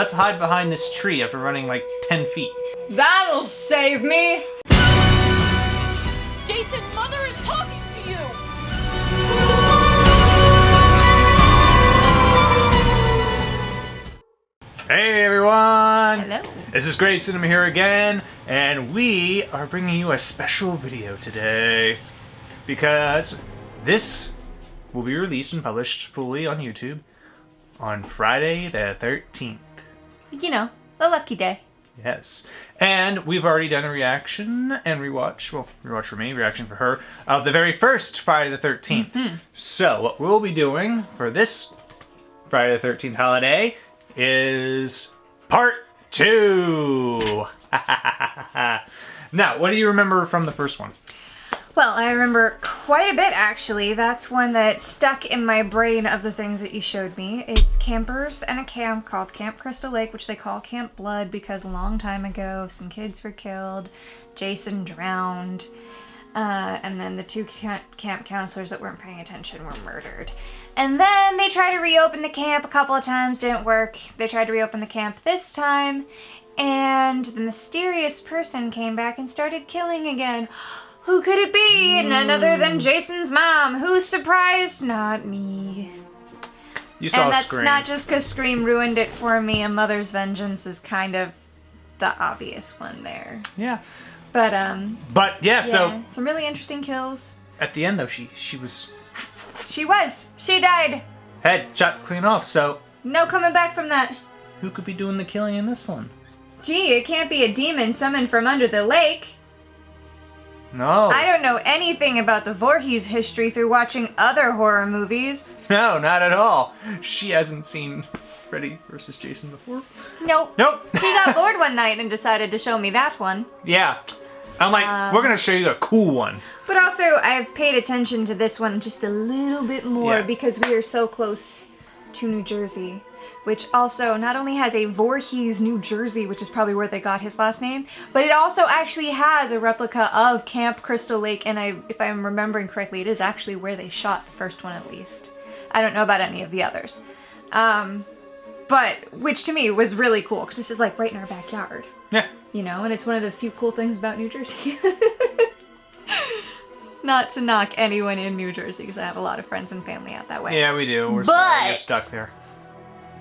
Let's hide behind this tree after running like 10 feet. That'll save me! Jason, Mother is talking to you! Hey everyone! Hello. This is Grayson, I'm here again, and we are bringing you a special video today. Because this will be released and published fully on YouTube on Friday the 13th. You know, a lucky day. Yes. And we've already done a reaction and rewatch, well, rewatch for me, reaction for her, of the very first Friday the 13th. Mm-hmm. So, what we'll be doing for this Friday the 13th holiday is part 2! Now, what do you remember from the first one? Well, I remember quite a bit, actually. That's one that stuck in my brain of the things that you showed me. It's campers and a camp called Camp Crystal Lake, which they call Camp Blood because a long time ago some kids were killed, Jason drowned, and then the two camp counselors that weren't paying attention were murdered. And then they tried to reopen the camp a couple of times, didn't work. They tried to reopen the camp this time, and the mysterious person came back and started killing again. Who could it be? None other than Jason's mom. Who's surprised? Not me. You saw and that's Scream. not just because Scream ruined it for me. A Mother's Vengeance is kind of the obvious one there. Yeah. But yeah, so some really interesting kills. at the end though, she was She died. head shot clean off, so No coming back from that. who could be doing the killing in this one? Gee, it can't be a demon summoned from under the lake. No. I don't know anything about the Voorhees history through watching other horror movies. No, not at all. She hasn't seen Freddy vs. Jason before. Nope. Nope. He got bored one night and decided to show me that one. Yeah. I'm like, we're gonna show you a cool one. But also, I've paid attention to this one just a little bit more Yeah. because we are so close to New Jersey, which also not only has a Voorhees, New Jersey, which is probably where they got his last name, but it also actually has a replica of Camp Crystal Lake, and if I'm remembering correctly, it is actually where they shot the first one at least. I don't know about any of the others. But, which to me was really cool, because this is like right in our backyard. Yeah. You know, and it's one of the few cool things about New Jersey. Not to knock anyone in New Jersey, because I have a lot of friends and family out that way. Yeah, we do. We're sorry you're But- stuck there.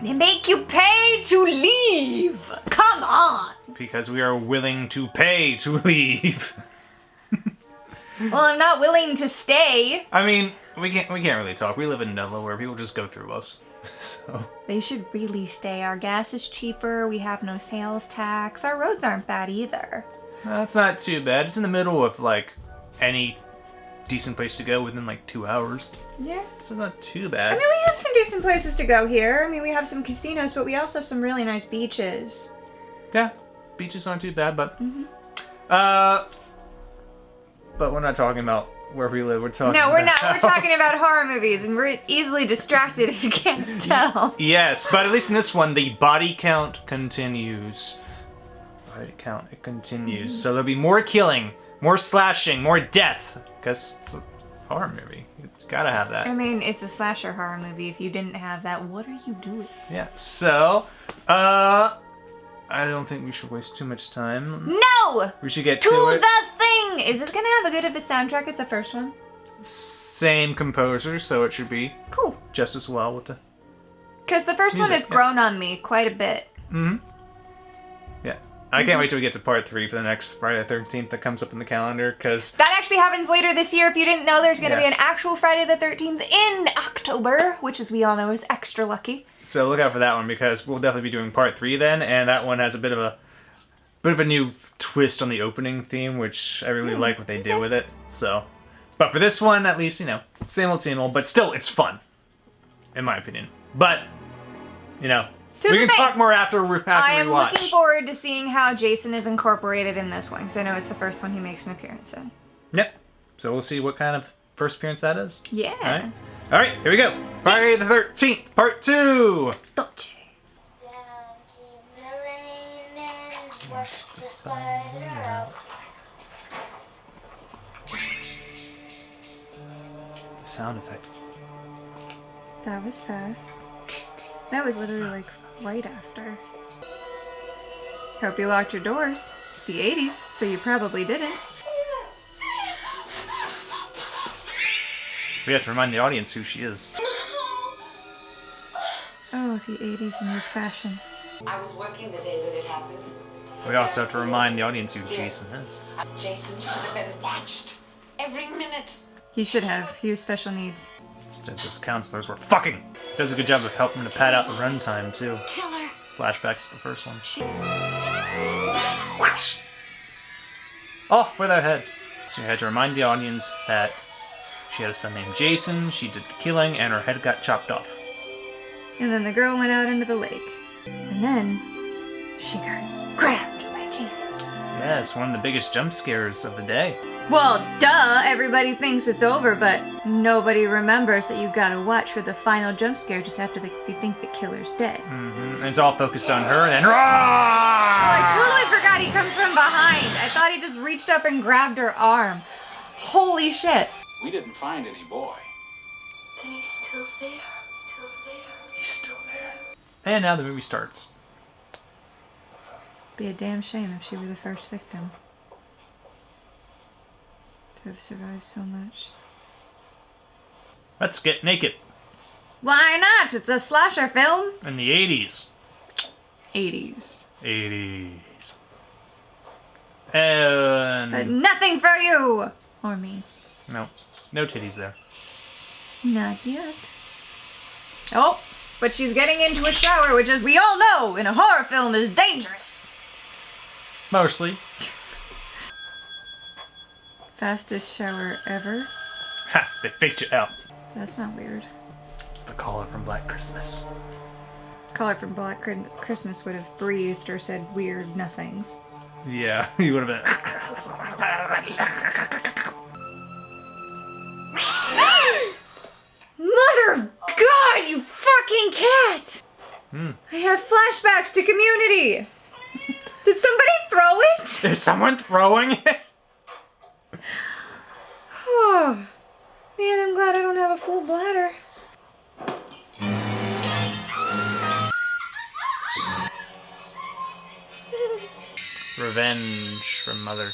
They make you pay to leave! Come on! Because we are willing to pay to leave. Well, I'm not willing to stay. I mean, we can't really talk. We live in Delaware. People just go through us. So They should really stay. Our gas is cheaper, we have no sales tax, our roads aren't bad either. that's not too bad. It's in the middle of like any decent place to go within like 2 hours. Yeah. So not too I bad. mean, we have some decent places to go here. I mean, we have some casinos, but we also have some really nice beaches. Yeah, beaches aren't too bad, but but we're not talking about where we live. We're talking. No, we're not. about- We're talking about horror movies, and we're easily distracted if you can't tell. Yes, but at least in this one, the body count continues. Body count, it continues. So there'll be more killing, more slashing, more death, because it's a horror movie. It's gotta have that. I mean, it's a slasher horror movie. If you didn't have that, what are you doing? Yeah. So, I don't think we should waste too much time. No! We should get To to it. the thing! Is it gonna have a good of a soundtrack as the first one? Same composer, so it should be Cool. just as well with the. Because the first one Music, has yeah. grown on me quite a bit. Yeah. I can't wait till we get to part 3 for the next Friday the 13th that comes up in the calendar, because That actually happens later this year. If you didn't know, there's gonna Yeah. be an actual Friday the 13th in October, which as we all know is extra lucky. so look out for that one, because we'll definitely be doing part 3 then, and that one has a bit of a new twist on the opening theme, which I really like what they do with it. So, but for this one, at least, you know, same old, but still, it's fun, in my opinion. But, you know, To we the can thing. talk more after we I am watch. looking forward to seeing how Jason is incorporated in this one, because I know it's the first one he makes an appearance in. Yep. So we'll see what kind of first appearance that is. Yeah. All right, here we go. Friday the 13th, part 2. Dolce. Down came the rain and washed the spider out. Sound effect. That was fast. That was literally like right after. Hope you locked your doors. It's the 80s, so you probably didn't. We have to remind the audience who she is. Oh, the 80s in your fashion. I was working the day that it happened. We also have to remind the audience who Jason is. Jason should have been watched every minute. He should have. He was special needs. Instead, those counselors were fucking. Does a good job of helping to pad out the runtime too. Killer. Flashbacks to the first one. Whoosh! Off with her head. So you had to remind the audience that she had a son named Jason, she did the killing, and her head got chopped off. And then the girl went out into the lake. And then she got grabbed by Jason. Yes, one of the biggest jump scares of the day. Well, duh, everybody thinks it's over, but nobody remembers that you gotta watch for the final jump scare just after they think the killer's dead. And it's all focused on her, and then Oh, I totally forgot he comes from behind. I thought he just reached up and grabbed her arm. Holy shit. We didn't find any boy. Then he's still there. Still there. he's still there. And now the movie starts. Be a damn shame if she were the first victim. To have survived so much. Let's get naked. Why not? It's a slasher film. In the 80s. 80s. 80s. And... But nothing for you! Or me. No. No titties there. Not yet. Oh, but she's getting into a shower, which, as we all know, in a horror film is dangerous. Mostly. Fastest shower ever? Ha! They faked you out. That's not weird. It's the caller from Black Christmas. Caller from Black Christmas would have breathed or said weird nothings. Yeah, he would have been... Mother of God, you fucking cat! I had flashbacks to Community. Did somebody throw it? Is someone throwing it? Oh, man, I'm glad I don't have a full bladder. Revenge from Mother.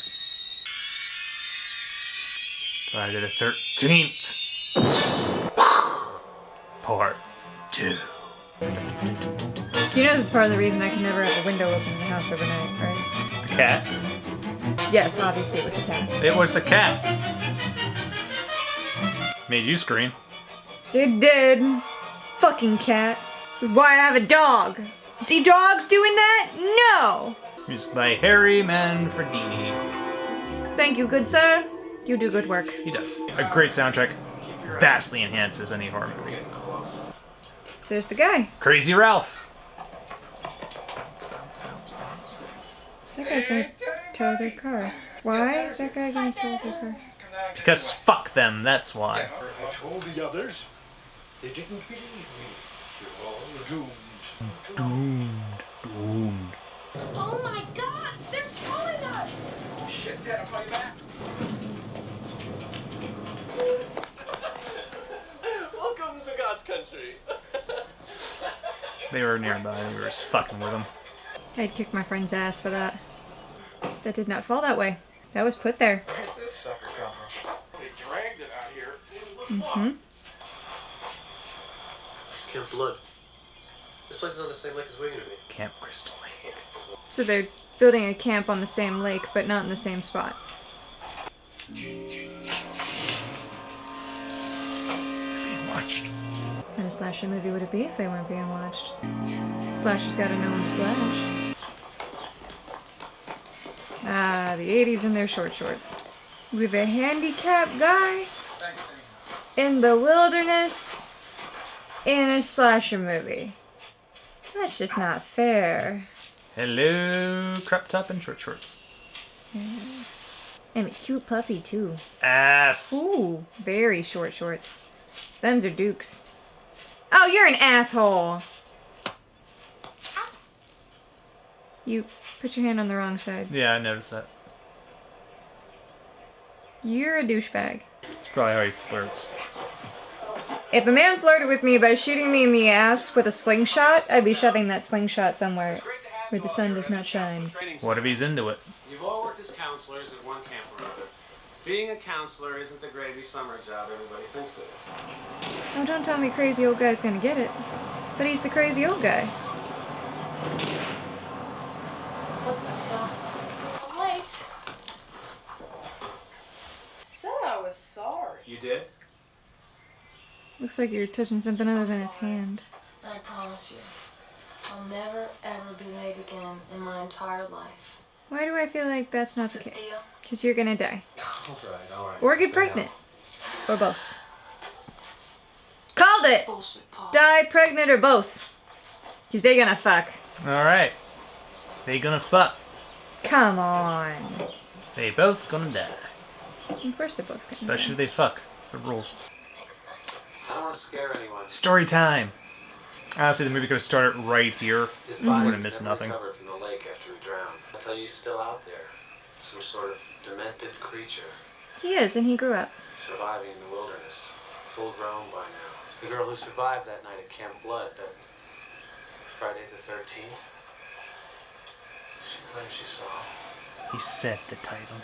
Friday the 13th. Part 2. You know this is part of the reason I can never have a window open in the house overnight, right? The cat? Yes, obviously it was the cat. It was the cat. Made you scream. It did. Fucking cat. This is why I have a dog. See dogs doing that? No. Music by Harry Manfredini. Thank you, good sir. You do good work. He does. A great soundtrack. Vastly enhances any horror movie. So there's the guy. Crazy Ralph. Bounce, bounce, bounce, bounce. That guy's gonna tow their car. Why is that guy gonna tow their car? Because fuck them, that's why. I told the others. They didn't believe me. You're all doomed. Doomed. Oh my God! They're towing us! Shit, Dad, I'll call you back. Welcome to God's country. They were nearby, they were just fucking with him. I'd kick my friend's ass for that. That did not fall that way. That was put there. Look at this sucker coming. They dragged it out here. Mm-hmm. It's Camp Blood. This place is on the same lake as Wigan to me. Camp Crystal Lake. So they're building a camp on the same lake, but not in the same spot. Being watched. What a slasher movie would it be if they weren't being watched? Slashers gotta know when to slash. Ah, the 80s in their short shorts. With a handicapped guy in the wilderness in a slasher movie. That's just not fair. Hello, crop top and short shorts. And a cute puppy, too. Ass. Ooh, very short shorts. Them's are dukes. Oh, you're an asshole. You put your hand on the wrong side. Yeah, I noticed that. You're a douchebag. It's probably how he flirts. If a man flirted with me by shooting me in the ass with a slingshot, I'd be shoving that slingshot somewhere Where the sun does not shine. What if he's into it? You've all worked as counselors at one camp or other. Being a counselor isn't the gravy summer job everybody thinks it is. Oh, don't tell me crazy old guy's gonna get it. But he's the crazy old guy. I'm late. Said I was sorry. You did? Looks like you're touching something other than his hand. I promise you, I'll never ever be late again in my entire life. Why do I feel like that's not the case? Because you're gonna die. All right. Or get pregnant. Or both. Called it! Bullshit, Paul. Die, pregnant, or both. Because they gonna fuck. Alright. They gonna fuck. Come on. They both gonna die. Of course they're both gonna Especially if die. they fuck. It's the rules. I don't want to scare anyone. Story time. Honestly, the movie could have started right here. His We body would have was missed never nothing. recovered from the lake after he drowned. I tell you, he's still out there. Some sort of demented creature. He is, and he grew up. Surviving in the wilderness. Full grown by now. The girl who survived that night at Camp Blood, that Friday the 13th. She claimed she saw him. He said the title.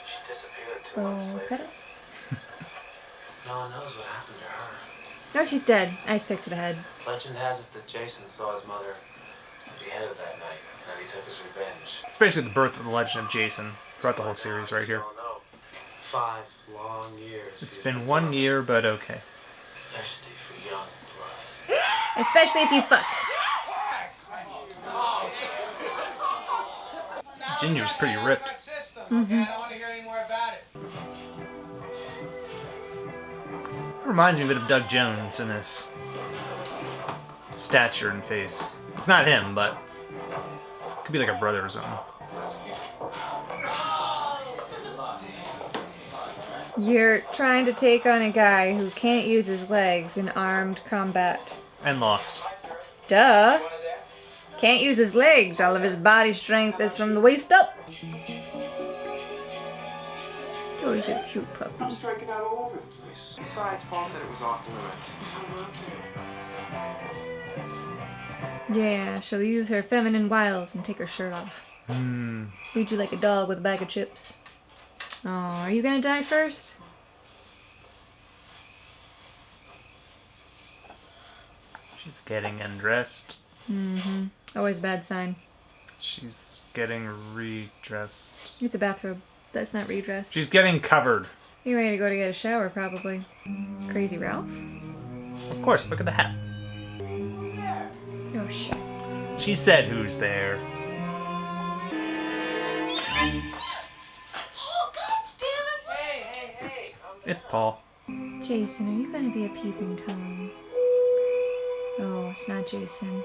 She disappeared 2 months Oh, later. credits. No one knows what happened to her. No, she's dead. Ice pick to the head. Legend has it that Jason saw his mother beheaded that night, and he took his revenge. It's basically the birth of the legend of Jason throughout the whole series right here. Oh, no. 5 long years. It's he's been 1 year, but okay. thirsty for young blood. Especially if you fuck. Ginger's pretty ripped. Mm-hmm. I don't want to hear any more about it. Reminds me a bit of Doug Jones in his stature and face. It's not him, but it could be like a brother or something. You're trying to take on a guy who can't use his legs in armed combat. And lost. Duh. Can't use his legs. All of his body strength is from the waist up. Oh, he's a cute puppy. Striking out all over the place. Besides, Paul said it was off limits. Yeah, she'll use her feminine wiles and take her shirt off. Treat you like a dog with a bag of chips. Oh, are you gonna die first? She's getting undressed. Mm-hmm. Always a bad sign. She's getting redressed. It's a bathrobe. That's not redressed. She's getting covered. You're ready to go to get a shower, probably. Crazy Ralph? Of course, look at the hat. Oh, shit. She said who's there. Oh, God damn it! Hey. It's Paul. Jason, are you gonna be a peeping Tom? Oh, it's not Jason.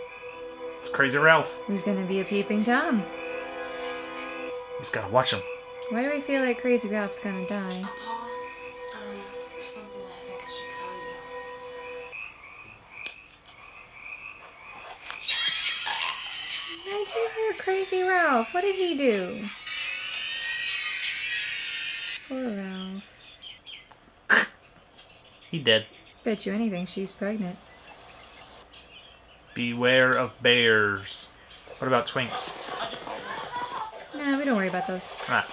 It's Crazy Ralph. Who's gonna be a peeping Tom? He's gotta watch him. Why do I feel like Crazy Ralph's gonna die? Paul, there's something I think I should tell you. Why'd you hurt Crazy Ralph? What did he do? Poor Ralph. He dead. Bet you anything she's pregnant. Beware of bears. What about twinks? Nah, we don't worry about those. Ah,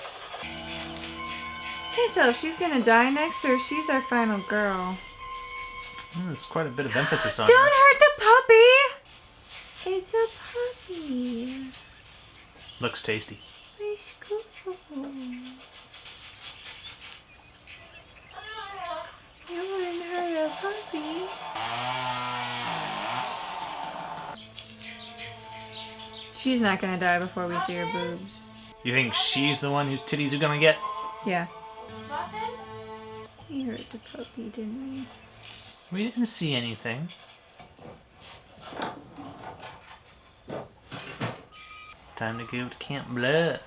Can't tell if she's gonna die next or if she's our final girl. there's quite a bit of emphasis on Don't her. hurt the puppy! It's a puppy. Looks tasty. It's cool. You wouldn't hurt a puppy. She's not gonna die before we see her boobs. You think she's the one whose titties are gonna get? Yeah. Nothing? He hurt the puppy, didn't he? We didn't see anything. Time to go to Camp Blood.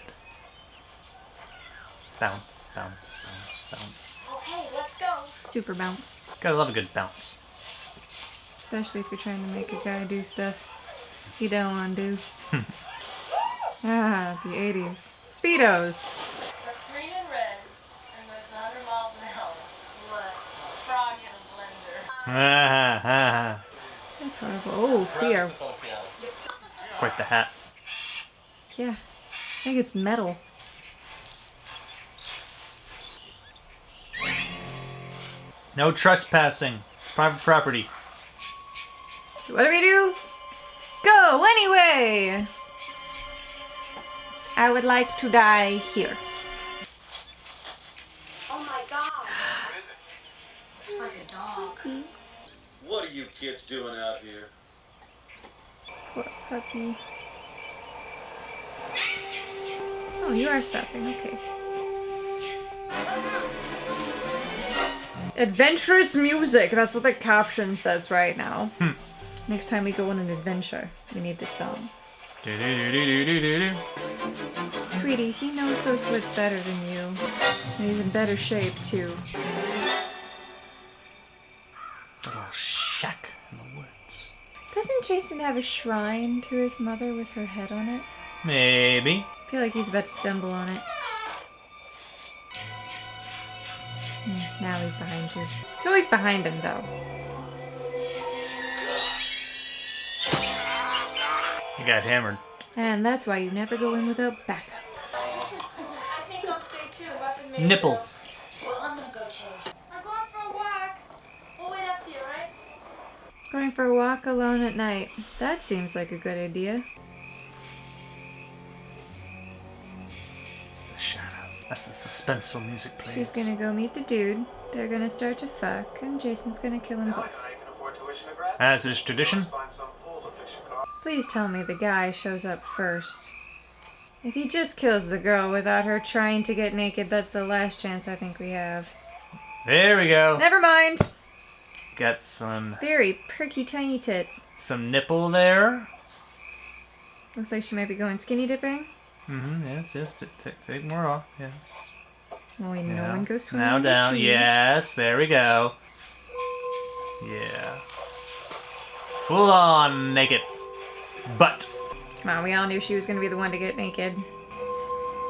Bounce, bounce, bounce, bounce. Okay, let's go. Super bounce. Gotta love a good bounce. Especially if you're trying to make a guy do stuff he don't want to do. Ah, the 80s. Speedos. That's green and red, and goes 100 miles an hour. What? Frog in a blender. Ah, ah, ah. That's horrible. Oh, we are. It's quite the hat. Yeah, I think it's metal. No trespassing. It's private property. So what do we do? Go anyway! I would like to die here. Oh my god. What is it? Looks like a dog. What are you kids doing out here? Poor puppy. Oh, you are stopping. Okay. Adventurous music. That's what the caption says right now. Next time we go on an adventure, we need this song. Do-do-do-do-do-do-do. Sweetie, he knows those woods better than you. And he's in better shape, too. A little shack in the woods. Doesn't Jason have a shrine to his mother with her head on it? Maybe. I feel like he's about to stumble on it. Now he's behind you. It's always behind him, though. He got hammered. And that's why you never go in without backup. I think I'll stay too. Weapon makes Nipples. Well, I'm gonna go change. I'm going for a walk. We'll wait up here, right? Going for a walk alone at night. That seems like a good idea. It's a shadow. That's the suspenseful music plays. She's gonna go meet the dude. They're gonna start to fuck, and Jason's gonna kill them both. As is tradition. Please tell me the guy shows up first. If he just kills the girl without her trying to get naked, that's the last chance I think we have. There we go. Never mind. Got some Very perky tiny tits. nipple there. Looks like she might be going skinny dipping. Mm-hmm. Yes. Take more off. Yes. Well, no Yeah. one goes swimming Now in their down. shoes. Yes. There we go. Yeah. Full on naked. Butt. Come on, we all knew she was gonna be the one to get naked.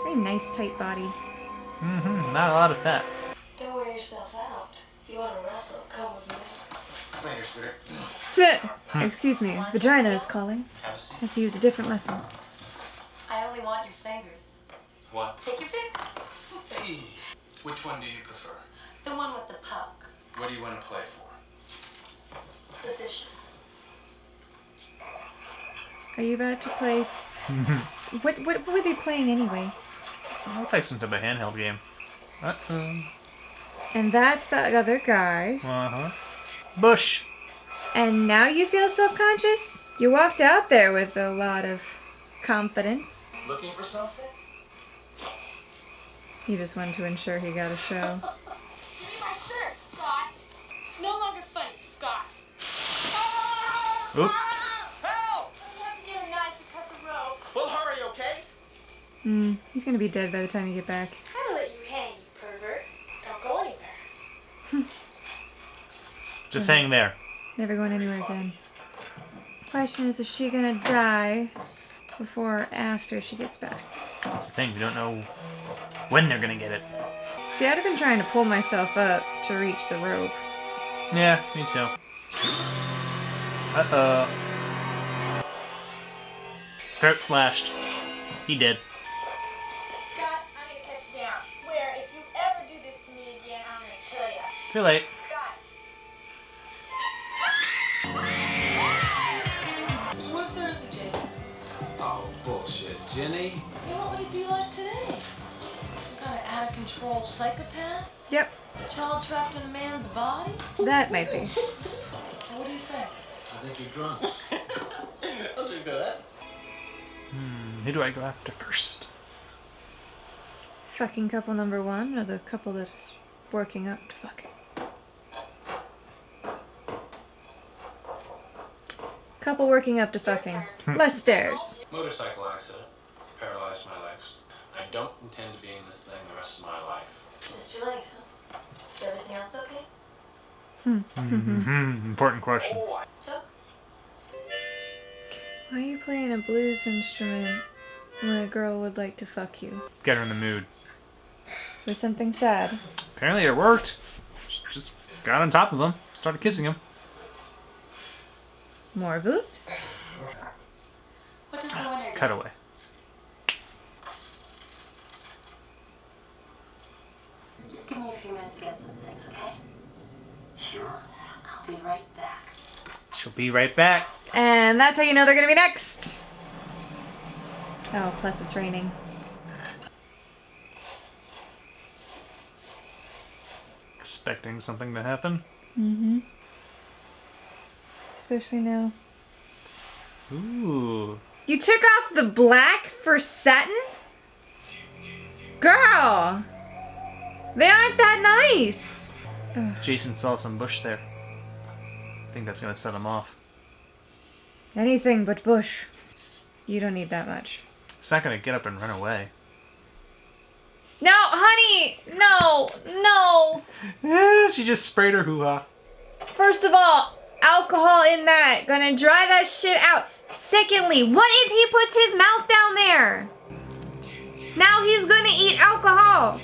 Very nice, tight body. Mm-hmm. Not a lot of fat. Don't wear yourself out. You want to wrestle? Come with me. Later, sweetheart. Excuse me, vagina is calling. Have a I seat. have to use a different muscle. I only want your fingers. What? Take your pick. Hey. Which one do you prefer? The one with the puck. What do you want to play for? Position. Are you about to play? What were they playing anyway? I'll take some type of handheld game. Uh-oh. And that's the other guy. Uh-huh. Bush. And now you feel self-conscious? You walked out there with a lot of confidence. Looking for something? He just wanted to ensure he got a show. Give me my shirt, Scott. It's no longer funny, Scott. Oops. Help! I have to get a knife to cut the rope. Well, hurry, okay? He's gonna be dead by the time you get back. Try to let you hang, you pervert. Don't go anywhere. Just hang there. Never going anywhere again. Question is she gonna die before or after she gets back? That's the thing. We don't know when they're gonna get it. See, I'd have been trying to pull myself up to reach the rope. Yeah, me too. Uh-oh. Throat slashed. He did. Scott, I need to catch you down. Where, if you ever do this to me again, I'm gonna kill you. Too late. Scott. What if there is a Jason? Oh, bullshit. Jenny? You know what would he be like today? Some kind of out-of-control psychopath? Yep, A child trapped in a man's body? that might be. What do you think? I think you're drunk. I'll drink to that. Who do I go after first? Fucking couple number one, or the couple that is working up to fucking? Couple working up to fucking. Less stairs. Motorcycle accident. Paralyzed my legs. I don't intend to be in this thing the rest of my life. Just your legs, huh? Is everything else okay? Important question. Chuck? Why are you playing a blues instrument when a girl would like to fuck you? Get her in the mood. With something sad. Apparently it worked. Just got on top of him. Started kissing him. More boobs? What does the winner get? Cut away. Sure. I'll be right back. She'll be right back. And that's how you know they're gonna be next. Oh, plus it's raining. Expecting something to happen. Mm-hmm. Especially now. Ooh. You took off the black for satin? Girl! They aren't that nice! Jason saw some bush there. I think that's gonna set him off. Anything but bush. You don't need that much. It's not gonna get up and run away. No, honey! No! No! She just sprayed her hoo-ha. First of all, alcohol in that. Gonna dry that shit out. Secondly, what if he puts his mouth down there? Now he's gonna eat alcohol.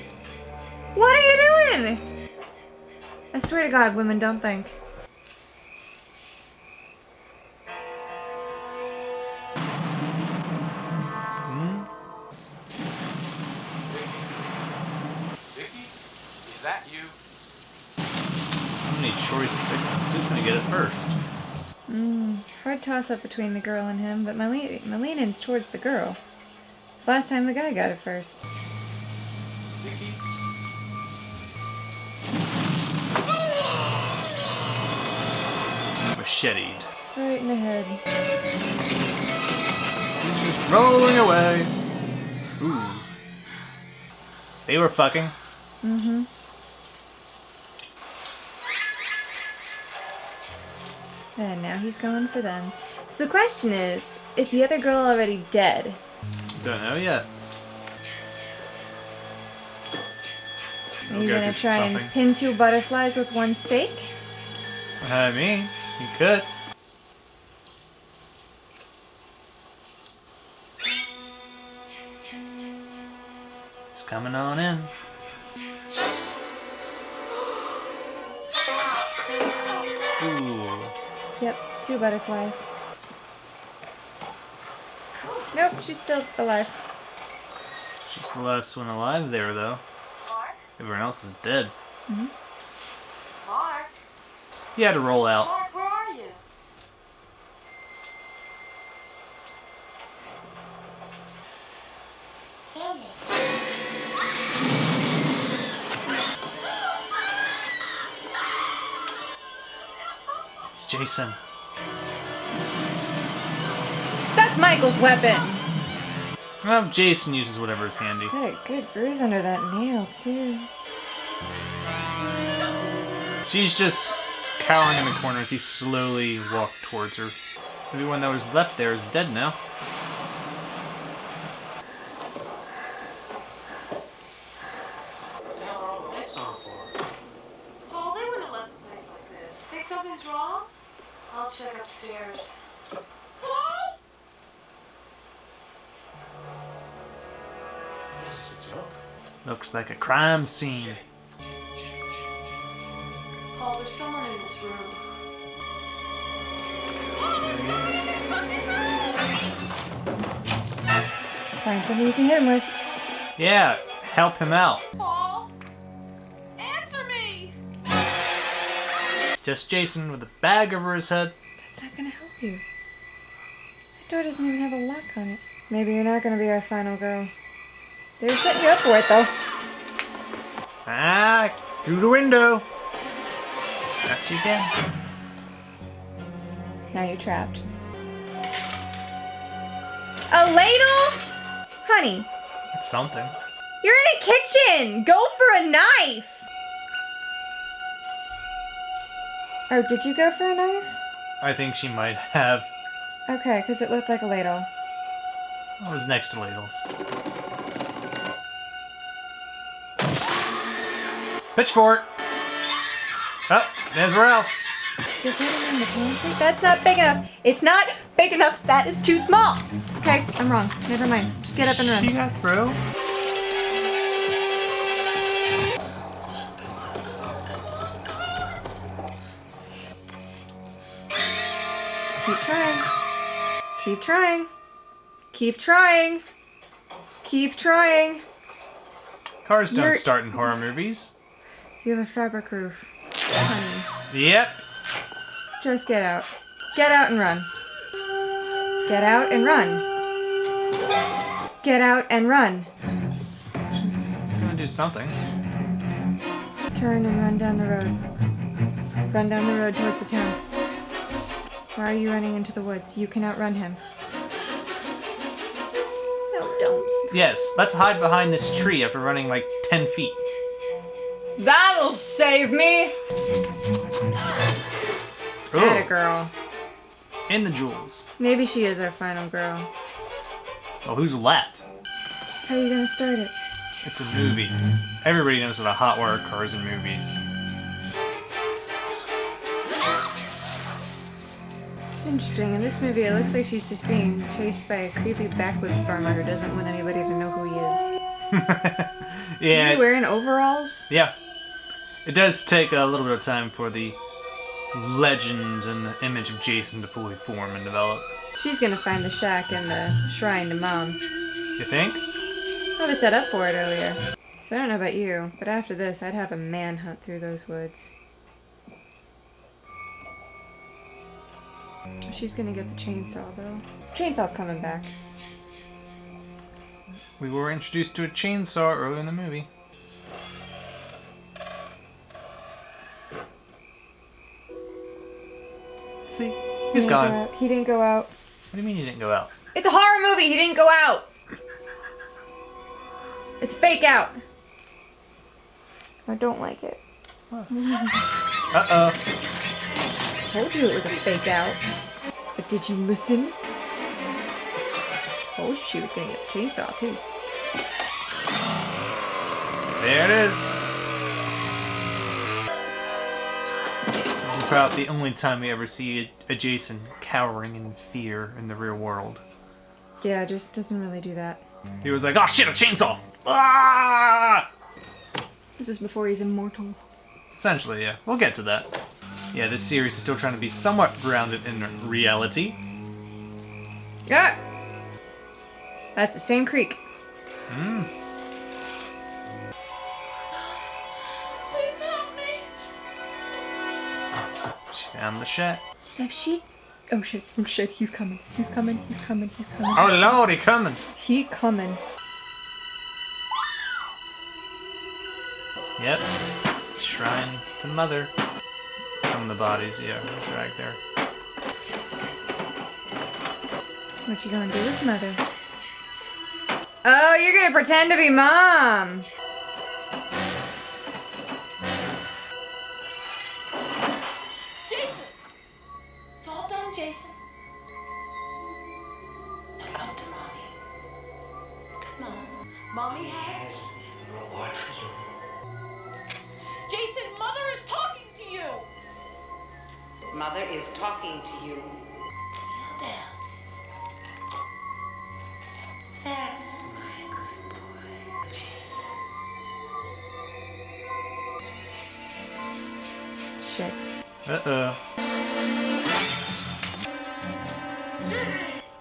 What are you doing? I swear to God, women don't think. Vicky? Is that you? So many choice victims. Who's gonna get it first? Hard toss up between the girl and him, but my lean-in's towards the girl. It's last time the guy got it first. Vicky? Macheted. Right in the head. He's just rolling away. Ooh. They were fucking. Mm-hmm. And now he's going for them. So the question is the other girl already dead? Don't know yet. Are you Go gonna through try something. and pin 2 butterflies with 1 stake? I mean, you could. It's coming on in. Ooh. Yep, 2 butterflies. Nope, she's still alive. She's the last one alive there, though. Mark? Everyone else is dead. Mark? He had to roll out. Mark, where are you? Samuel. It's Jason. That's Michael's weapon! Well, Jason uses whatever's handy. Got a good bruise under that nail, too. She's just cowering in the corner as he slowly walked towards her. Everyone that was left there is dead now. What the hell are all the lights on for? Paul, they wouldn't have left the place like this. Think something's wrong? I'll check upstairs. Paul? This is a joke. Looks like a crime scene. Paul, there's someone in this room. Find something you can hit him with. Yeah, help him out. Paul? Answer me! Just Jason with a bag over his head. That's not gonna help you. That door doesn't even have a lock on it. Maybe you're not gonna be our final girl. They're setting you up for it, though. Ah, through the window. Got you again. Now you're trapped. A ladle? Honey, It's something. you're in a kitchen! Go for a knife! Oh, did you go for a knife? I think she might have. Okay, because it looked like a ladle. What was next to ladles? Pitchfork! Oh, there's Ralph. You're putting in the pantry? That's not big enough. It's not big enough. That is too small. Okay, I'm wrong. Never mind. Just get up and She run. got through. Keep trying. Keep trying. Keep trying. Keep trying. Cars don't You're- start in horror movies. You have a fabric roof. Honey. Yep. Just get out. Get out and run. Get out and run. Get out and run. She's gonna do something. Turn and run down the road. Run down the road towards the town. Why are you running into the woods? You can outrun him. No, don't. Yes, let's hide behind this tree after running like 10 feet. That'll save me! Atta Ooh, girl. in the jewels. Maybe she is our final girl. Well, who's left? How are you gonna start it? It's a movie. Everybody knows what a hot wire occurs in movies. It's interesting. In this movie, it looks like she's just being chased by a creepy backwoods farmer who doesn't want anybody to know who he is. Is he Yeah, wearing overalls? yeah. It does take a little bit of time for the legend and the image of Jason to fully form and develop. She's gonna find the shack and the shrine to Mom. You think? I was set up for it earlier. So I don't know about you, but after this, I'd have a manhunt through those woods. She's gonna get the chainsaw, though. Chainsaw's coming back. We were introduced to a chainsaw earlier in the movie. See? He's gone. He didn't go out. What do you mean he didn't go out? It's a horror movie! He didn't go out! It's fake out! I don't like it. Uh-oh. Told you it was a fake out. But did you listen? Told you she was gonna get the chainsaw, too. There it is. This is about the only time we ever see a Jason cowering in fear in the real world. Yeah, just doesn't really do that. He was like, oh shit, a chainsaw! Ah! This is before he's immortal. Essentially, yeah. We'll get to that. Yeah, this series is still trying to be somewhat grounded in reality. Ah! That's the same creek. Hmm. Please help me. She found the shack. So she... Oh shit, he's coming. He's coming. Oh lord, he coming! He coming. Yep. Shrine to Mother. Some of the bodies, yeah, dragged there. What you gonna do with Mother? Oh, you're gonna pretend to be Mom! Jason! It's all done, Jason. Now come to Mommy. Come on. Mommy has Reward for you. Jason, Mother is talking to you! Mother is talking to you. Kneel down. That's my good boy, Jason. Shit. Uh-oh.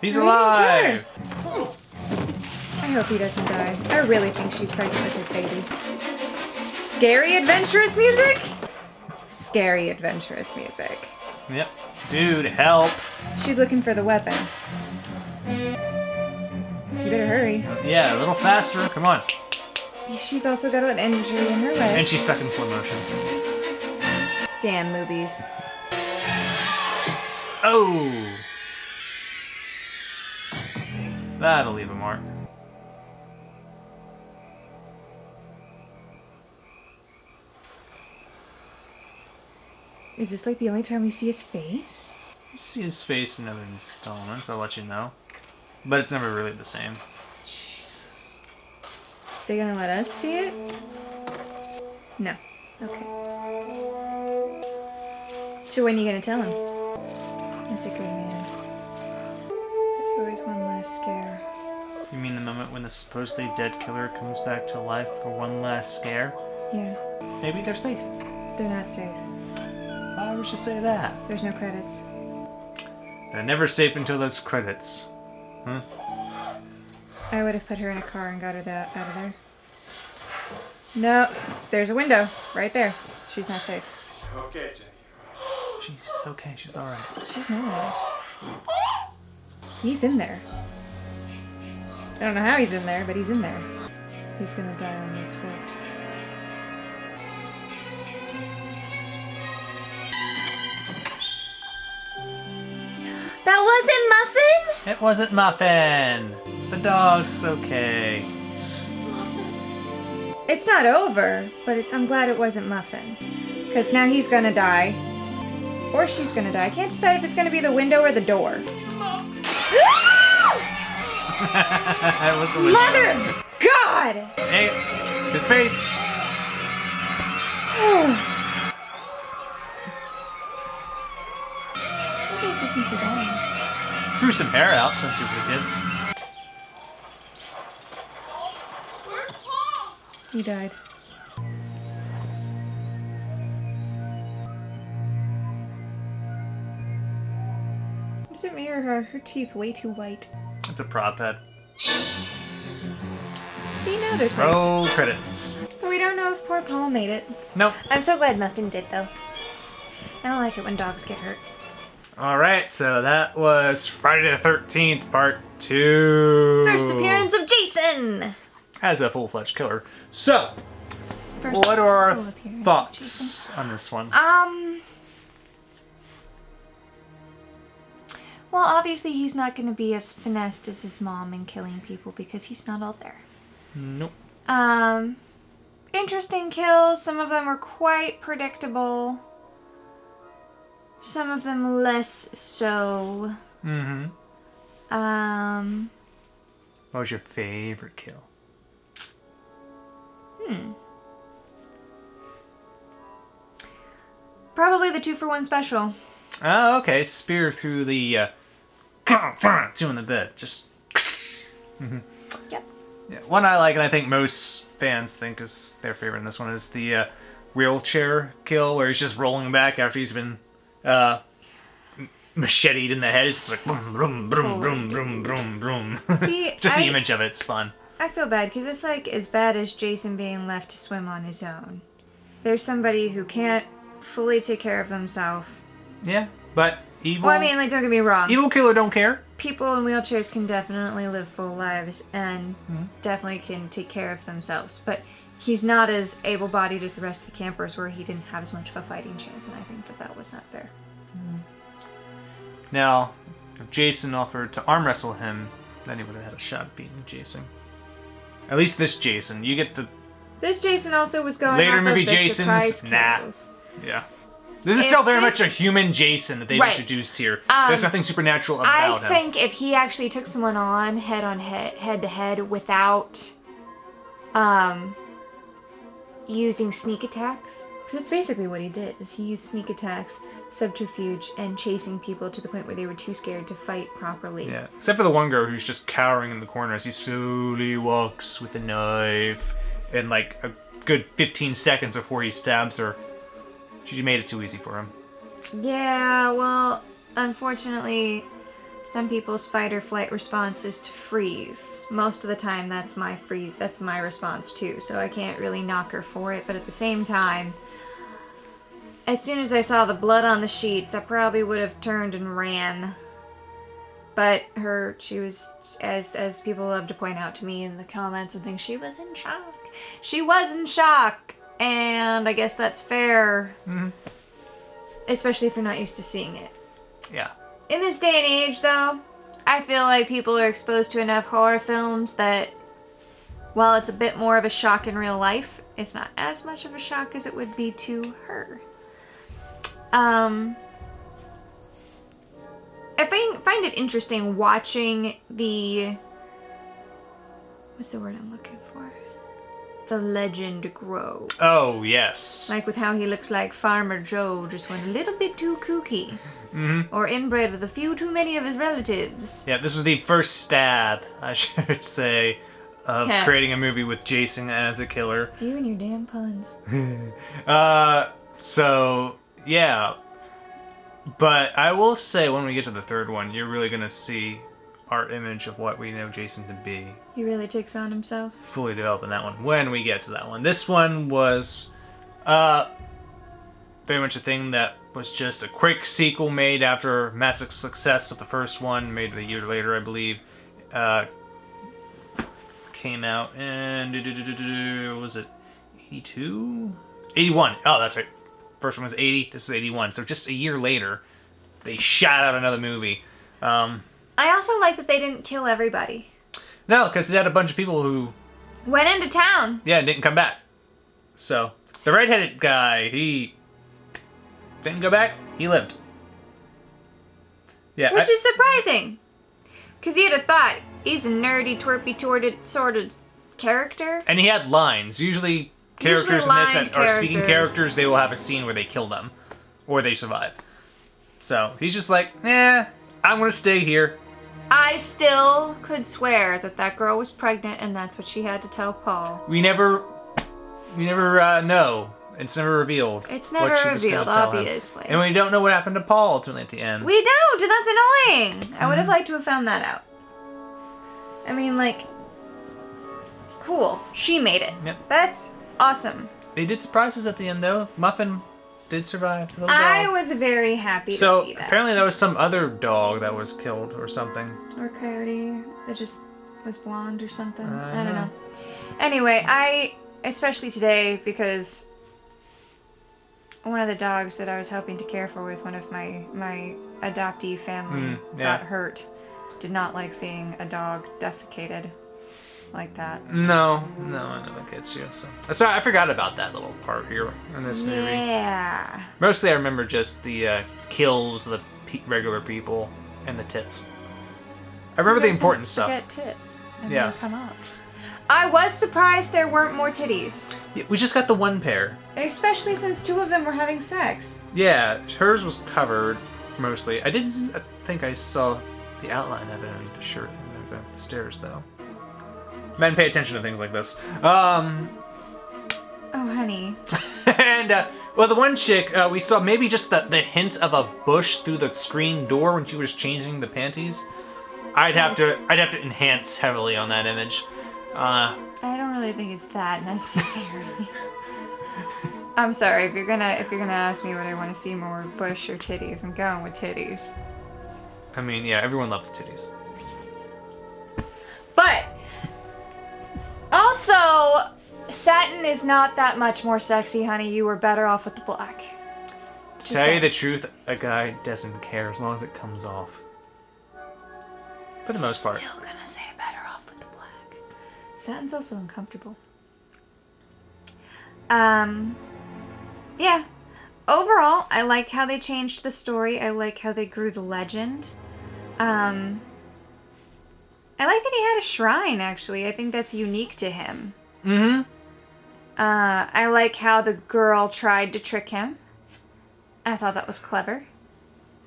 He's I alive! I hope he doesn't die. I really think she's pregnant with his baby. Scary adventurous music? Scary adventurous music. Yep. Dude, help! She's looking for the weapon. You better hurry. Yeah, a little faster. Come on. She's also got an injury in her leg. And she's stuck in slow motion. Damn movies. Oh! That'll leave a mark. Is this like the only time we see his face? You see his face in other installments, I'll let you know. But it's never really the same. They gonna let us see it? No. Okay. So when are you gonna tell him? That's a good man. There's always one last scare. You mean the moment when the supposedly dead killer comes back to life for one last scare? Yeah, Maybe they're safe. they're not safe. Why would you say that? There's no credits. They're never safe until those credits. Huh? I would have put her in a car and got her out of there. No, there's a window right there. She's not safe. Okay, Jenny. She's okay. She's all right. She's not. He's in there. I don't know how he's in there, but he's in there. He's gonna die on those forks. That wasn't Muffin? It wasn't Muffin. The dog's okay. It's not over, but I'm glad it wasn't Muffin. Because now he's gonna die. Or she's gonna die. I can't decide if it's gonna be the window or the door. It was the window. Mother of God! Hey, his face. That face isn't too bad. Grew some hair out since he was a kid. Where's Paul? He died. Is it me or her teeth way too white? It's a prop head. See, now there's like... Roll credits. But we don't know if poor Paul made it. Nope. I'm so glad Muffin did, though. I don't like it when dogs get hurt. Alright, so that was Friday the 13th, part 2. First appearance of Jason! As a full-fledged killer. So, First what are our full appearance of thoughts on this one? Well, obviously he's not going to be as finessed as his mom in killing people because he's not all there. Nope. Interesting kills. Some of them were quite predictable. Some of them less so. Mm-hmm. What was your favorite kill? Probably the 2-for-1 special. Oh, okay. Spear through the, two in the bed. Just... Yep. Yeah, one I like, and I think most fans think is their favorite in this one, is the wheelchair kill, where he's just rolling back after he's been macheted in the head. It's just like boom, boom, boom, boom, boom, boom, boom. See, just the image of it's fun. I feel bad because it's like as bad as Jason being left to swim on his own. There's somebody who can't fully take care of themselves. Yeah, but evil... Well, I mean, like, don't get me wrong. Evil killer don't care. People in wheelchairs can definitely live full lives and definitely can take care of themselves. But he's not as able-bodied as the rest of the campers where he didn't have as much of a fighting chance, and I think that that was not fair. Now, if Jason offered to arm wrestle him, then he would have had a shot at beating Jason. At least this Jason. You get the... This Jason also was going later off movie of the Jasons, surprise nah. kills. Yeah. This is If still very much a this- human Jason that they've Right. introduced here. There's nothing supernatural about I him. think if he actually took someone on head to head without using sneak attacks, because that's basically what he did, is he used sneak attacks, subterfuge, and chasing people to the point where they were too scared to fight properly. Yeah. Except for the one girl who's just cowering in the corner as he slowly walks with a knife in like a good 15 seconds before he stabs her. She made it too easy for him. Yeah, well, unfortunately, some people's fight or flight response is to freeze. Most of the time, that's my response too, so I can't really knock her for it, but at the same time, as soon as I saw the blood on the sheets, I probably would have turned and ran. But she was, as people love to point out to me in the comments and things, she was in shock. She was in shock, and I guess that's fair. Mm-hmm. Especially if you're not used to seeing it. Yeah. In this day and age, though, I feel like people are exposed to enough horror films that while it's a bit more of a shock in real life, it's not as much of a shock as it would be to her. I find it interesting watching the... What's the word I'm looking for? The legend grow. Oh, yes. Like with how he looks like Farmer Joe just went a little bit too kooky. Mm-hmm. Or inbred with a few too many of his relatives. Yeah, this was the first stab, I should say, of creating a movie with Jason as a killer. You and your damn puns. So, yeah. But I will say, when we get to the third one, you're really going to see our image of what we know Jason to be. He really takes on himself. Fully developed in that one, when we get to that one. This one was very much a thing that was just a quick sequel made after massive success of the first one, made a year later, I believe. Came out in, was it 82? 81. Oh, that's right. First one was 80, this is 81. So just a year later, they shot out another movie. I also like that they didn't kill everybody. No, because they had a bunch of people who... Went into town. Yeah, and didn't come back. So, the redheaded guy, he... didn't go back, he lived. Yeah, Which is surprising. Because you'd have thought, he's a nerdy, twerpy, sort of character. And he had lines. Usually characters in this that are speaking characters, they will have a scene where they kill them. Or they survive. So, he's just like, I'm gonna stay here. I still could swear that girl was pregnant and that's what she had to tell Paul. We never know. It's never revealed. It's never what she was revealed, gonna tell him. obviously. And we don't know what happened to Paul ultimately at the end. We don't, and that's annoying. I would have liked to have found that out. I mean, like, cool. She made it. Yep. That's awesome. They did surprise us at the end, though. Muffin did survive. The little I dog. was very happy to So see that. apparently there was some other dog that was killed or something. Or coyote that just was blonde or something. I don't know. Anyway, especially today, because one of the dogs that I was hoping to care for with one of my adoptee family got hurt. Did not like seeing a dog desiccated like that. No, I know that gets you. So sorry, I forgot about that little part here in this movie. Yeah. Mostly I remember just the kills of the regular people and the tits. I remember the important stuff. Get tits and Yeah. then come up. I was surprised there weren't more titties. Yeah, we just got the one pair. Especially since two of them were having sex. Yeah, hers was covered mostly. I think I saw the outline of it under the shirt and the stairs though. Men pay attention to things like this. Oh, honey. And, well, the one chick, we saw maybe just the hint of a bush through the screen door when she was changing the panties. I'd have to enhance heavily on that image. I don't really think it's that necessary. I'm sorry, if you're gonna ask me what I want to see more, bush or titties, I'm going with titties. I mean, yeah, everyone loves titties. But also, satin is not that much more sexy, honey. You were better off with the black. To tell you the truth, a guy doesn't care as long as it comes off. For the most part. Still gonna say better off with the black. Satin's also uncomfortable. Yeah. Overall, I like how they changed the story. I like how they grew the legend. I like that he had a shrine, actually. I think that's unique to him. Mm-hmm. I like how the girl tried to trick him. I thought that was clever.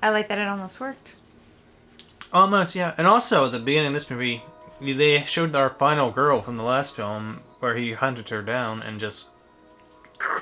I like that it almost worked. Almost, yeah. And also, at the beginning of this movie, they showed our final girl from the last film where he hunted her down and just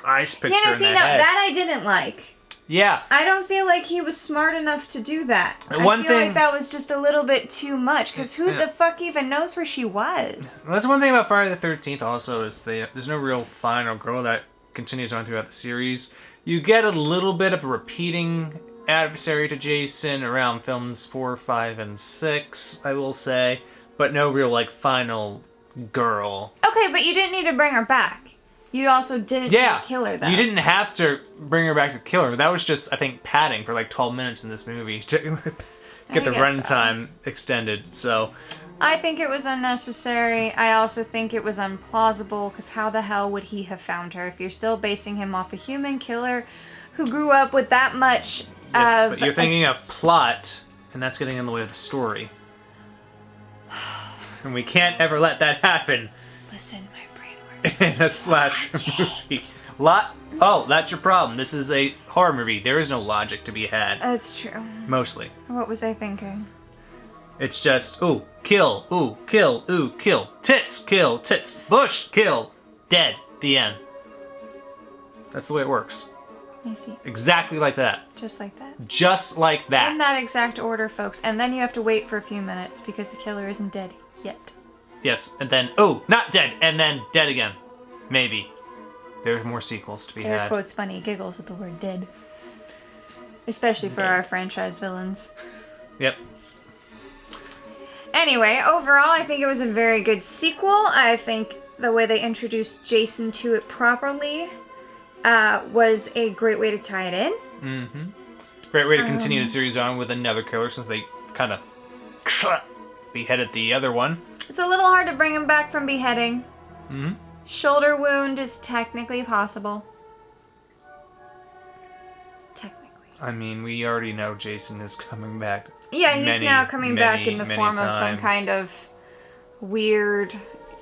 ice picked her in the head. That I didn't like. Yeah. I don't feel like he was smart enough to do that. I One feel thing- like that was just a little bit too much, because who the fuck even knows where she was? That's one thing about Friday the 13th also, is there's no real final girl that continues on throughout the series. You get a little bit of a repeating adversary to Jason around films 4, 5, and 6, I will say, but no real, like, final girl. Okay, but you didn't need to bring her back. You also didn't need to kill her, though. You didn't have to bring her back to kill her. That was just, I think, padding for like 12 minutes in this movie to get the runtime extended, so... I think it was unnecessary. I also think it was implausible, because how the hell would he have found her if you're still basing him off a human killer who grew up with that much Yes, but you're thinking of plot, and that's getting in the way of the story. And we can't ever let that happen. Listen, my brain works. In a slasher movie. Oh, that's your problem. This is a horror movie. There is no logic to be had. That's true. Mostly. What was I thinking? It's just, ooh, kill, ooh, kill, ooh, kill. Tits, kill, tits. Bush, kill. Dead. The end. That's the way it works. I see. Exactly like that. Just like that. Just like that. In that exact order, folks. And then you have to wait for a few minutes because the killer isn't dead yet. Yes, and then, oh, not dead, and then dead again. Maybe. There's more sequels to be Air had. quotes funny giggles at the word dead. Especially for our franchise villains. Yep. Anyway, overall, I think it was a very good sequel. I think the way they introduced Jason to it properly was a great way to tie it in. Mm-hmm. Great way to continue the series on with another killer, since they kind of beheaded the other one. It's a little hard to bring him back from beheading. Mm-hmm. Shoulder wound is technically possible. Technically. I mean, we already know Jason is coming back. Yeah, he's now coming back in the many form of some times. kind of weird,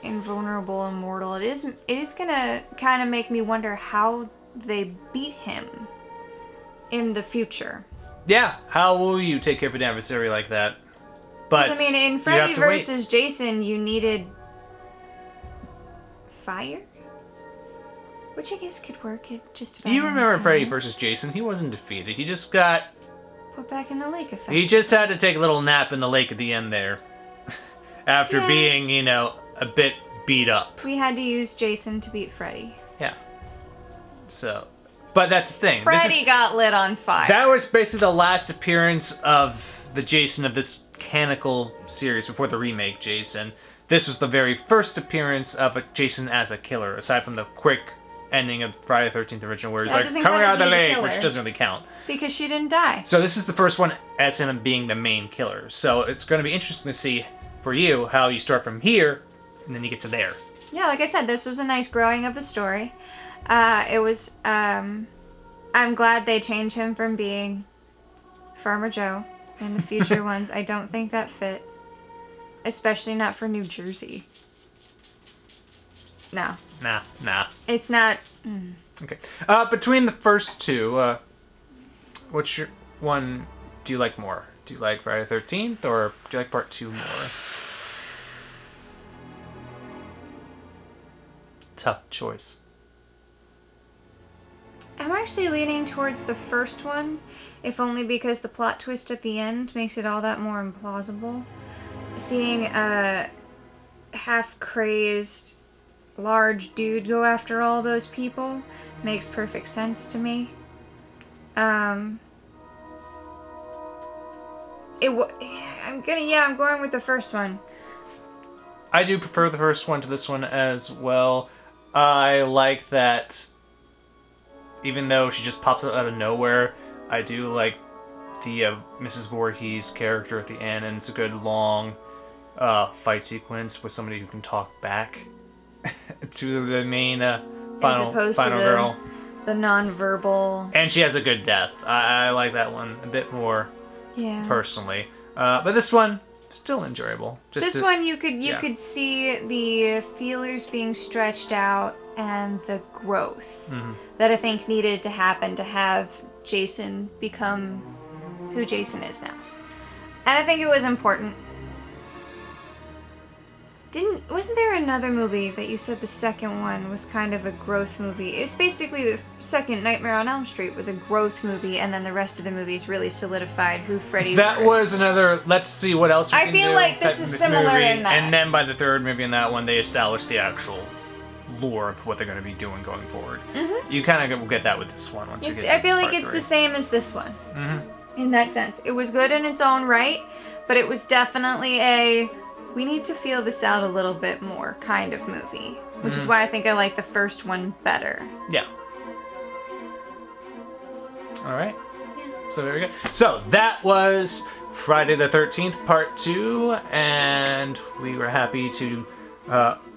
invulnerable immortal. It is gonna kind of make me wonder how they beat him in the future. Yeah, how will you take care of an adversary like that? But I mean, in you Freddy have to wait. versus Jason, you needed fire, which I guess could work at just about. You any remember time. Freddy versus Jason? He wasn't defeated. He just got. Put back in the lake effect. He just had to take a little nap in the lake at the end there, after Yeah. being, a bit beat up. We had to use Jason to beat Freddy. Yeah. So, but that's the thing. Freddy got lit on fire. That was basically the last appearance of the Jason of this canonical series before the remake Jason. This was the very first appearance of a Jason as a killer, aside from the quick ending of Friday the 13th original, where he's That like, doesn't coming count out of as the he's a lake, killer. which doesn't really count. Because she didn't die. So this is the first one as him being the main killer. So it's going to be interesting to see for you how you start from here, and then you get to there. Yeah, like I said, this was a nice growing of the story. It was, I'm glad they changed him from being Farmer Joe in the future ones. I don't think that fit. Especially not for New Jersey. No. Nah. It's not... Okay. Between the first two, which one do you like more? Do you like Friday the 13th, or do you like part 2 more? Tough choice. I'm actually leaning towards the first one, if only because the plot twist at the end makes it all that more implausible. Seeing a half-crazed, large dude go after all those people makes perfect sense to me. I'm going with the first one. I do prefer the first one to this one as well. I like that even though she just pops out of nowhere, I do like the Mrs. Voorhees character at the end, and it's a good long fight sequence with somebody who can talk back to the main final girl. The non-verbal. And she has a good death. I like that one a bit more, personally. But this one, still enjoyable. This one you could see the feelers being stretched out and the growth that I think needed to happen to have Jason become who Jason is now. And I think it was important. Wasn't there another movie that you said the second one was kind of a growth movie? It was basically the second Nightmare on Elm Street was a growth movie, and then the rest of the movies really solidified who Freddy was. That was another, let's see what else we can do. I feel like this is similar movie. in that. And then by the third movie in that one, they established the actual lore of what they're going to be doing going forward. Mm-hmm. You kind of will get that with this one once we get to I feel like part it's 3. the same as this one. Mm-hmm. In that sense. It was good in its own right, but it was definitely we need to feel this out a little bit more kind of movie. Which is why I think I like the first one better. Yeah. Alright. So very good. So that was Friday the 13th Part 2, and we were happy to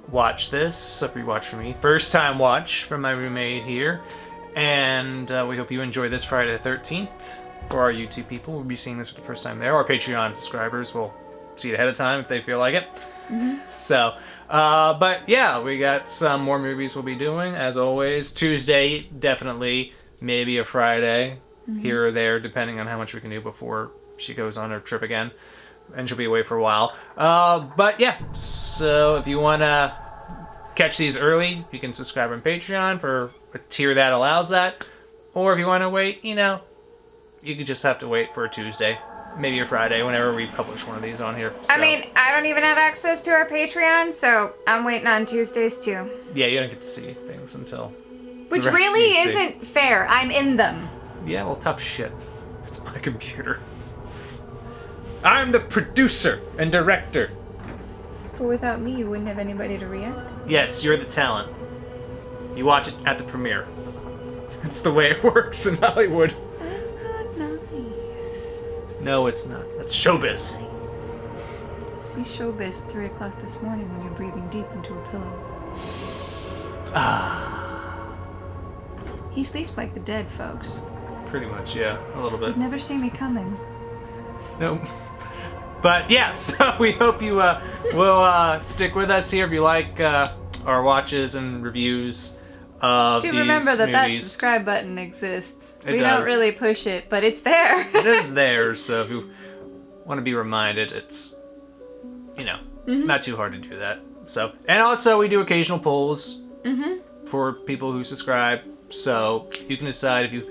watch this, a rewatch for me. First time watch from my roommate here. And we hope you enjoy this Friday the 13th. For our YouTube people, we'll be seeing this for the first time there. Our Patreon subscribers will see it ahead of time if they feel like it. So, but yeah, we got some more movies we'll be doing, as always. Tuesday, definitely. Maybe a Friday, here or there, depending on how much we can do before she goes on her trip again. And she'll be away for a while. But yeah, so if you want to catch these early, you can subscribe on Patreon for a tier that allows that. Or if you want to wait, you could just have to wait for a Tuesday. Maybe a Friday, whenever we publish one of these on here. So. I mean, I don't even have access to our Patreon, so I'm waiting on Tuesdays too. Yeah, you don't get to see things until... Which the rest really you see. isn't fair. I'm in them. Yeah, well, tough shit. That's my computer. I'm the producer and director. But without me, you wouldn't have anybody to react. Yes, you're the talent. You watch it at the premiere. It's the way it works in Hollywood. That's not nice. No, it's not. That's showbiz. See showbiz at 3 o'clock this morning when you're breathing deep into a pillow. He sleeps like the dead, folks. Pretty much, yeah. A little bit. You'd never see me coming. Nope. But yeah, so we hope you will stick with us here if you like our watches and reviews of Do these remember that that movies. subscribe button exists. It We don't does. really push it, but it's there. It is there, so if you want to be reminded, it's, you know, not too hard to do that. So, and also we do occasional polls for people who subscribe, so you can decide if you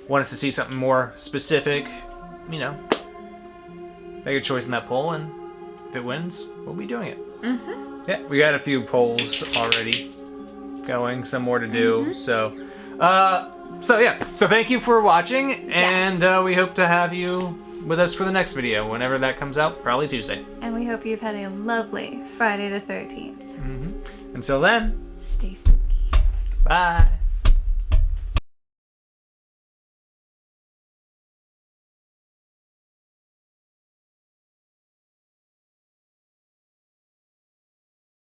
want us to see something more specific, you know, make a choice in that poll, and if it wins, we'll be doing it. Yeah, we got a few polls already going, some more to do, so yeah, so thank you for watching, and we hope to have you with us for the next video, whenever that comes out, probably Tuesday. And we hope you've had a lovely Friday the 13th. Until then, Stay spooky. bye.